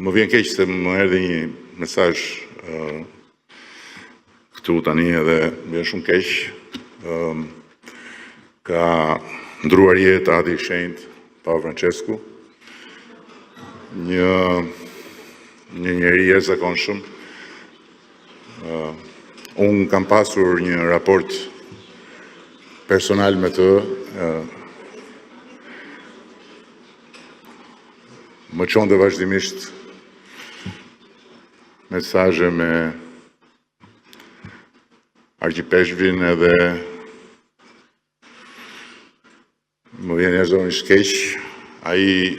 Më vjen keq se më erdhi një mesazh këtu tani edhe më vjen shumë keq. Ka ndruar jetë Adi i Shenjtë, Papa Francesku, një njeri i jashtëzakonshëm. Unë kam pasur një raport personal me të, më çonte vazhdimisht mesazhe me Argjipeshvin edhe më vjen jashtëzakonisht keq. Ai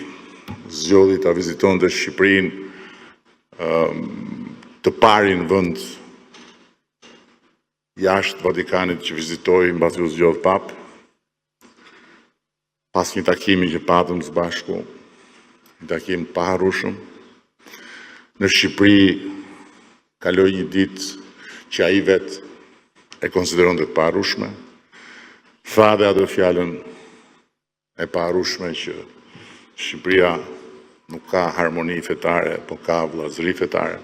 zgjodhi ta vizitonte Shqipërinë, të parin vend jashtë Vatikanit që vizitoi mbasi u zgjodh pap. Pas një takimi që patëm së bashku, një takim të paharrueshëm, në Shqipëri kaloi një ditë që ai vetë e konsideronte të paharrueshme. Tha dhe atë fjalën e paharrueshme që Shqipëria nuk ka harmoni fetare, po ka vëllazëri fetare.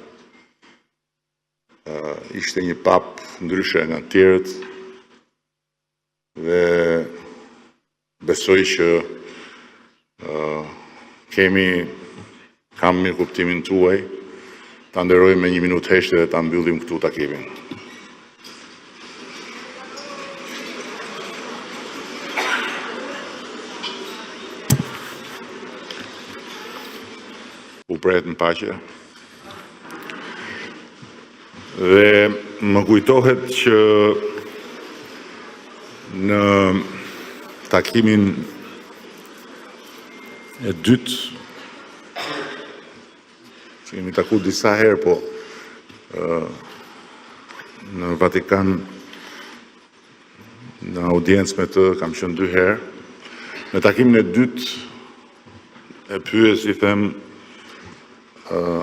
Ishte një pap ndryshe nga të tjerët dhe besoj që kam mirë kuptimin tuaj, ta nderoj me 1 minutë heshtje dhe ta mbyllim këtu takimin. U pret në paqe. Dhe më kujtohet që në takimin e dytë, që kemi taku disa herë, po në Vatikan, në audiencë me të, kam qenë 2 herë. Në takimin e dytë, e pyes i them,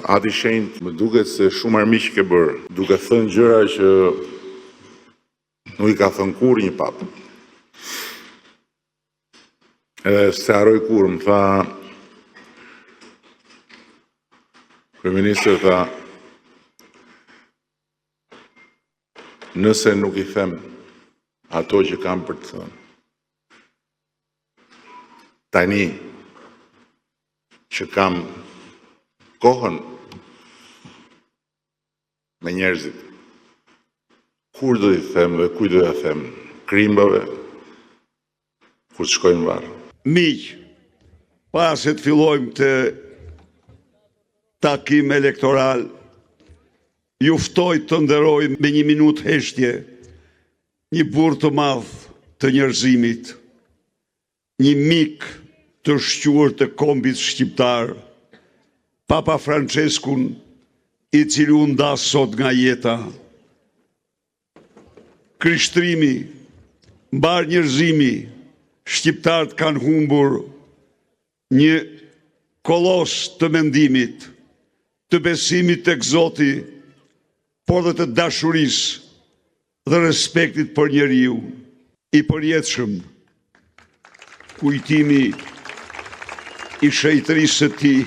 Adi Shenjtë, më duket se shumë armiq ke bërë, duke thënë gjëra që nuk i ka thënë kur një pap. Edhe se harroj kur, më tha, kryeministri tha, nëse nuk i them ato që kam për të thënë, tani që kam kohën me njerëzit, kur do i them dhe kuj do ja them? Krimbave, kur të shkojnë në varr. Miq, pas se të fillojmë të takim elektoral, ju ftoj të nderoj me 1 minutë heshtje një burr të madh të njerëzimit, një mik të shquar të kombit shqiptar, Papa Franceskun, i cili u nda sot nga jeta. Krishtrimi, mbar njerëzimi, shqiptarët kanë humbur një kolos të mendimit, të besimit tek Zoti, por dhe të dashurisë dhe respektit për njeriu, i përjetshëm. Kujtimi i shejtërisë së tij